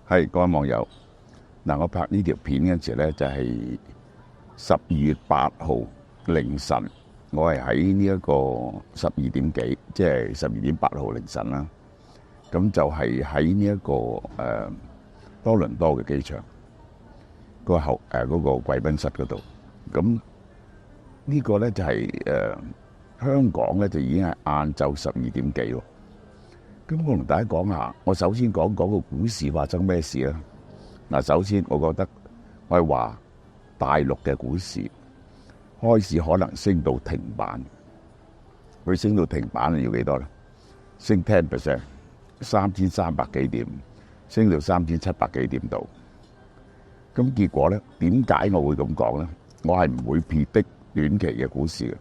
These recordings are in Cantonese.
係各位網友，嗱，我拍呢條片嘅時咧就係12月8號凌晨，我係喺呢一個12點幾，即係12點8號凌晨啦。咁就係喺呢一個多倫多嘅機場嗰個貴賓室嗰度。咁呢個咧就係香港咧就已經係晏晝12點幾喎。咁我同大家講下，我首先講個股市發生咩事啦。嗱，首先我覺得我係話大陸嘅股市開始可能升到停板，佢升到停板要幾多咧？升 10%， 3300幾點，升到3700幾點度。咁結果咧，點解我會咁講咧？我係唔會撇的短期嘅股市嘅，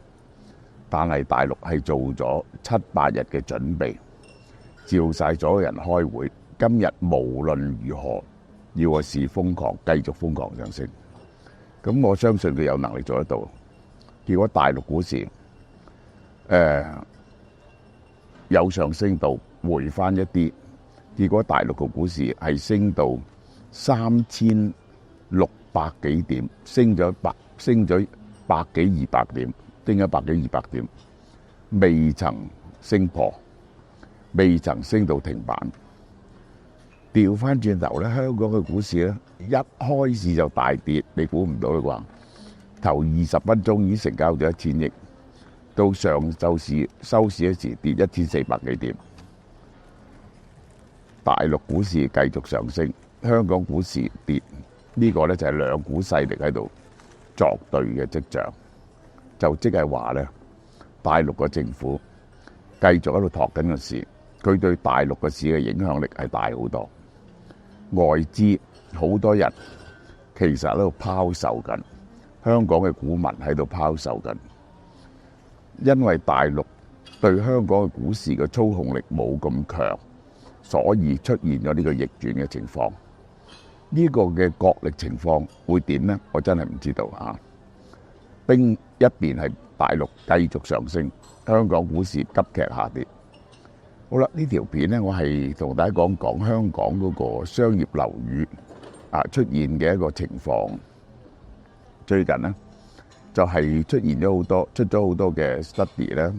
但係大陸係做咗7-8日嘅準備。召晒所有人開會，今日無論如何要個市瘋狂，繼續瘋狂上升。咁我相信佢有能力做得到。結果大陸股市有上升到回翻一啲，結果大陸嘅股市係升到3600幾點，升咗百幾200點，升咗百幾200點，未曾升破。未曾升到停板，調翻轉頭咧，香港嘅股市咧一開始就大跌，你估唔到啦啩？頭20分鐘已經成交咗1000億，到上晝市收市嗰時跌1400幾點。大陸股市繼續上升，香港股市跌，呢個咧就係兩股勢力喺度作對嘅跡象，就即係話咧，大陸嘅政府繼續喺度托緊個市。佢對大陸嘅市嘅影響力係大好多，外資好多人其實喺度拋售緊，香港嘅股民喺度拋售緊，因為大陸對香港嘅股市嘅操控力冇咁強，所以出現咗呢個逆轉嘅情況。呢個嘅角力情況會點呢？我真係唔知道啊！兵一邊係大陸繼續上升，香港股市急劇下跌。好啦，呢條片咧，我係同大家講香港嗰個商業樓宇出現嘅一個情況。最近呢，就係出咗好多嘅 study 咧，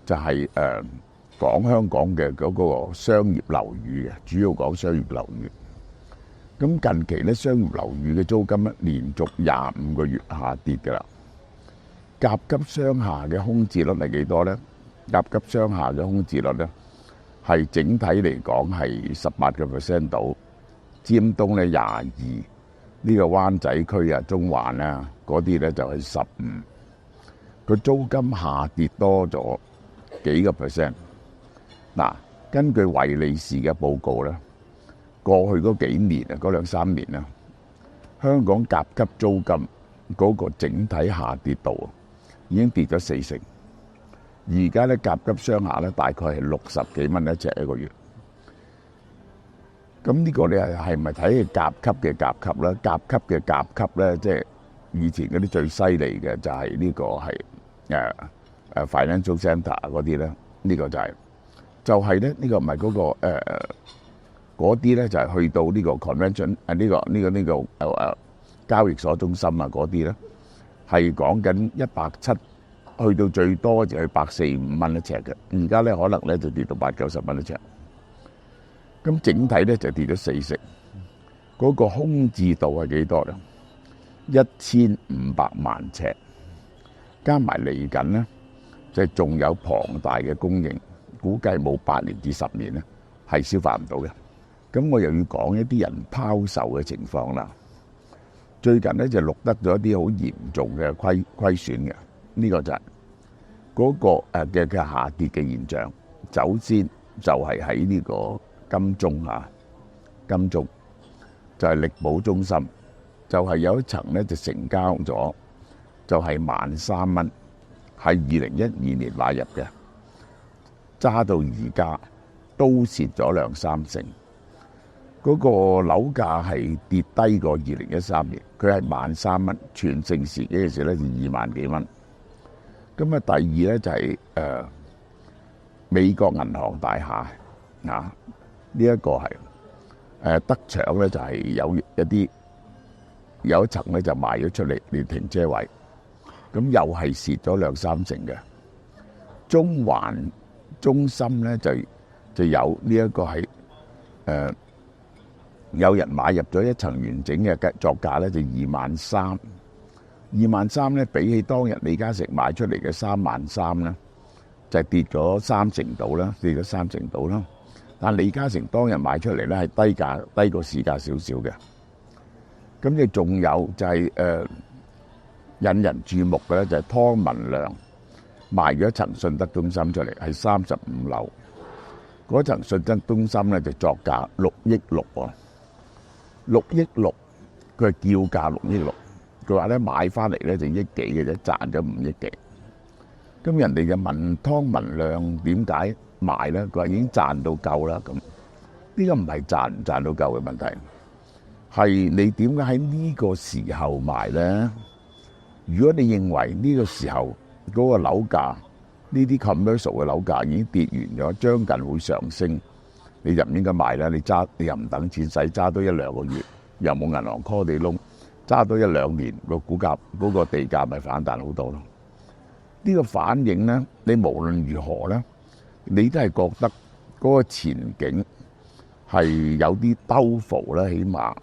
就係講香港嘅嗰個商業樓宇嘅，主要講商業樓宇。咁近期咧，商業樓宇嘅租金咧連續25個月下跌㗎啦。甲級商廈嘅空置率係幾多咧？甲級商廈嘅空置率咧，係整體嚟講係18% 到，尖東咧22%，呢個灣仔區啊、中環啊嗰啲咧就係15%。佢租金下跌多咗幾個 percent。嗱，根據惠理士嘅報告咧，過去嗰幾年啊，嗰2-3年啦，香港甲級租金嗰個整體下跌度已經跌咗40%。而家咧甲級商廈咧大概係60幾蚊一尺一個月，咁呢個你係咪睇甲級嘅甲級咧？甲級嘅甲級咧，即係以前嗰啲最犀利嘅就係呢個係financial centre 嗰啲咧，呢個就係咧呢個唔係嗰個嗰啲咧就係去到呢個 convention 呢個交易所中心啊嗰啲咧係講緊170。去到最多就係145蚊一尺嘅，而家咧可能咧就跌到80-90蚊一尺。咁整體咧就跌咗40%。嗰個空置度係幾多咧？1500萬尺，加埋嚟緊咧，就係仲有龐大嘅供應，估計冇8年至10年咧係消化唔到嘅。咁我又要講一啲人拋售嘅情況啦。最近咧就錄得咗一啲好嚴重嘅虧損嘅。呢個就係嗰個嘅下跌嘅現象。首先就係喺呢個金鐘金鐘就係力寶中心，就係有一層咧就成交咗，就係13,000蚊，係2012年買入嘅，揸到而家都蝕咗2-3成。嗰個樓價係跌低過2013年，佢係13,000蚊，全盛時期嘅時咧就2萬幾蚊。咁啊，第二咧就係美國銀行大廈呢一個係得場咧就係有一層咧就賣咗出嚟連停車位，咁又係蝕咗2-3成嘅。中環中心咧就有呢一個係有人買入咗一層完整嘅作價咧就23,000咧，比起當日李嘉誠賣出嚟嘅33,000咧，就跌咗3成度啦，跌咗3成度啦。但李嘉誠當日賣出嚟咧係低過市價少少嘅。咁你仲有就係引人注目嘅咧，就係湯文亮賣咗一層信德中心出嚟，係35樓。嗰層信德中心咧就作價6億6喎，6億6，佢係叫價6億6。佢話咧買翻嚟咧就1億幾嘅啫，賺咗5億幾。咁人哋就問湯文亮點解賣咧？佢話已經賺到夠啦。咁呢個唔係賺唔賺到夠嘅問題，係你點解喺呢個時候賣咧？如果你認為呢個時候嗰個樓價呢啲 commercial 嘅樓價已經跌完咗，將近會上升，你就唔應該賣啦。你又唔等錢使，揸多1-2個月，又冇銀行 call 你窿。揸多1-2年個股價嗰個地價咪反彈好多咯？呢個反應咧，你無論如何咧，你都係覺得嗰個前景係有啲兜伏啦，起碼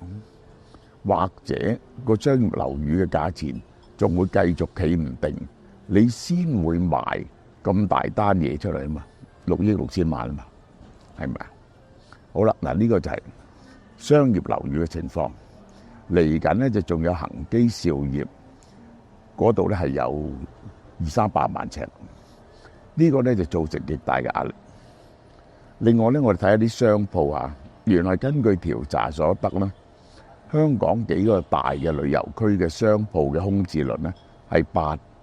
或者個商業樓宇嘅價錢仲會繼續企唔定，你先會賣咁大單嘢出嚟啊嘛，6億6千萬啊嘛，係咪啊？好啦，嗱呢個就係商業樓宇嘅情況。嚟緊咧就仲有恒基兆業嗰度咧係有200-300萬尺，呢個咧就造成極大嘅壓力。另外咧，我哋睇下啲商鋪啊，原來根據調查所得咧，香港幾個大嘅旅遊區嘅商鋪嘅空置率咧係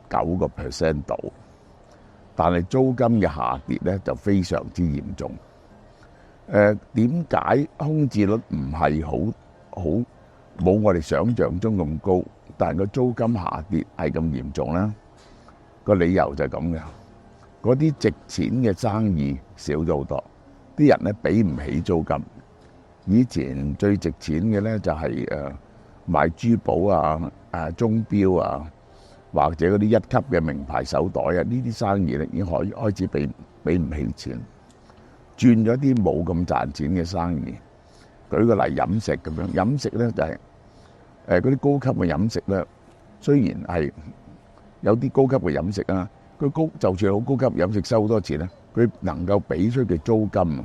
8-9% 度，但係租金嘅下跌咧就非常之嚴重。點解空置率唔係好冇我哋想象中咁高，但係個租金下跌係咁嚴重咧？個理由就係咁嘅，嗰啲值錢嘅生意少咗好多，啲人咧俾唔起租金。以前最值錢嘅咧就係買珠寶啊、鐘錶啊，或者嗰啲1級嘅名牌手袋啊，呢啲生意咧已經開始俾唔起錢，轉咗啲冇咁賺錢嘅生意。舉個例，飲食咁樣，飲食咧就係嗰啲高級嘅飲食咧，雖然係有啲高級嘅飲食啊，就算好高級飲食收好多錢咧，佢能夠俾出嘅租金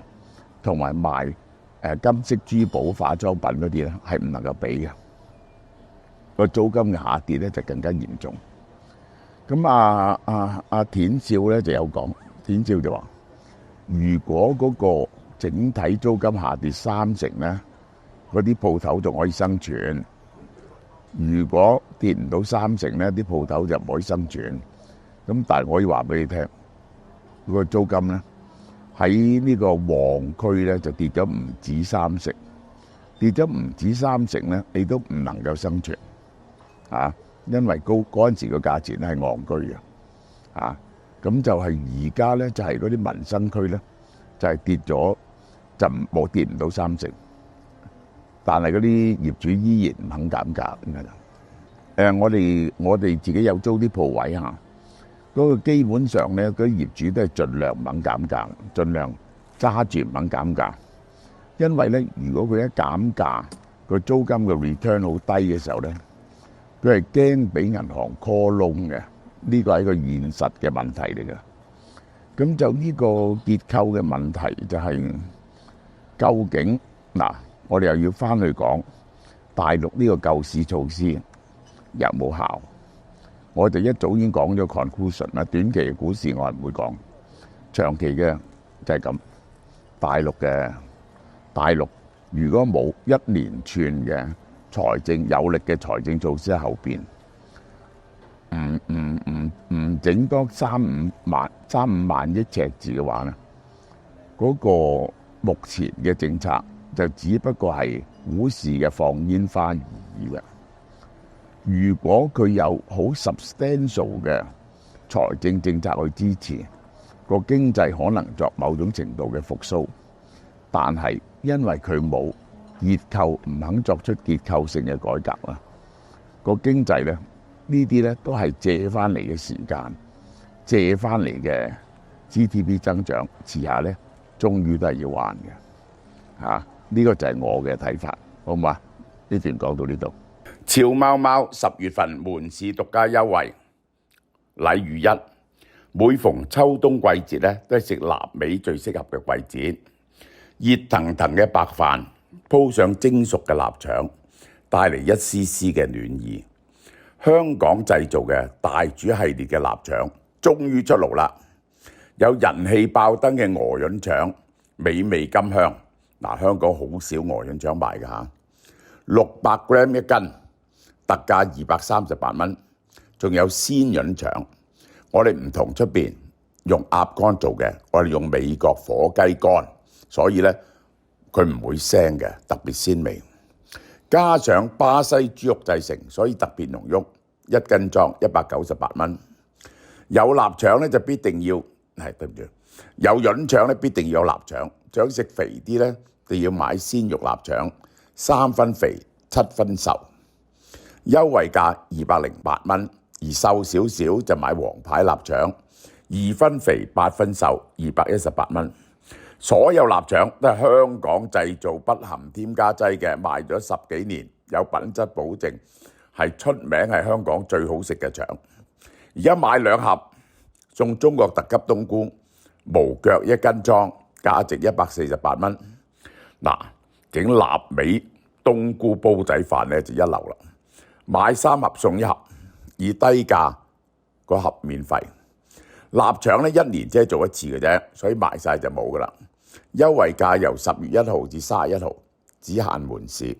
同埋賣金飾珠寶化妝品嗰啲咧，係唔能夠俾嘅。個租金嘅下跌咧就更加嚴重。咁阿田少咧就有講，田少就話：如果嗰個整體租金下跌30%咧，嗰啲鋪頭仲可以生存；如果跌唔到30%咧，啲鋪頭就唔可以生存。咁但係我要話俾你聽，嗰個租金咧喺呢個旺區咧就跌咗唔止30%，跌咗唔止30%咧，你都唔能夠生存啊！因為嗰陣時個價錢咧係昂居嘅啊，咁就係而家咧就係嗰啲民生區咧就係跌咗。就冇跌唔到30%，但係嗰啲業主依然唔肯減價，點解就？我哋自己有租啲鋪位嚇，嗰個基本上咧，嗰啲業主都係盡量唔肯減價，盡量揸住唔肯減價，因為咧，如果佢一減價，個租金嘅 return 好低嘅時候咧，佢係驚俾銀行 call loan 嘅，呢個係一個現實嘅問題嚟嘅。咁就呢個結構嘅問題就係。究竟嗱，我哋又要翻去講大陸呢個救市措施有冇效？我哋一早已經講咗 conclusion 啦。短期嘅股市我係唔會講，長期嘅就係咁。大陸如果冇一連串嘅有力嘅財政措施喺後邊，唔整多3-5萬億赤字嘅話咧，嗰個目前嘅政策就只不過係股市嘅放煙花而已嘅。如果佢有好 substantial 嘅財政政策去支持，個經濟可能作某種程度嘅復甦。但係因為佢冇結構唔肯作出結構性嘅改革啦，個經濟咧呢啲咧都係借翻嚟嘅時間，借翻嚟嘅 GDP 增長，遲下咧終於都係要還嘅嚇。呢個就係我嘅睇法，好唔好啊？呢段講到呢度。潮貓貓10月份門市獨家優惠，例如一，每逢秋冬季節咧，都係食臘味最適合嘅季節。熱騰騰嘅白飯，鋪上蒸熟嘅臘腸，帶嚟一絲絲嘅暖意。香港製造嘅大煮系列嘅臘腸終於出爐啦！有人氣爆燈嘅鵝潤腸，美味甘香。嗱，香港好少鵝潤腸賣㗎嚇，600g 一斤，特價238蚊。仲有鮮潤腸，我哋唔同出邊用鴨肝做嘅，我哋用美國火雞肝，所以咧佢唔會腥嘅，特別鮮味。加上巴西豬肉製成，所以特別濃郁。1斤裝198蚊。有臘腸咧就必定要對唔住，有潤腸咧必定要有臘腸。想食肥啲咧，就要買鮮肉臘腸，3分肥7分瘦。優惠價208蚊，而瘦少少就買皇牌臘腸，2分肥8分瘦，218蚊。所有臘腸都係香港製造，不含添加劑嘅，賣咗10幾年，有品質保證，係出名係香港最好食嘅腸。而家買2盒送中國特級冬菇無腳1斤裝，價值148蚊。嗱，整臘味冬菇煲仔飯咧就一流啦！買3盒送1盒，以低價個盒免費。臘腸咧1年只係做1次嘅啫，所以賣晒就冇噶啦。優惠價由10月1號至31號，只限門市。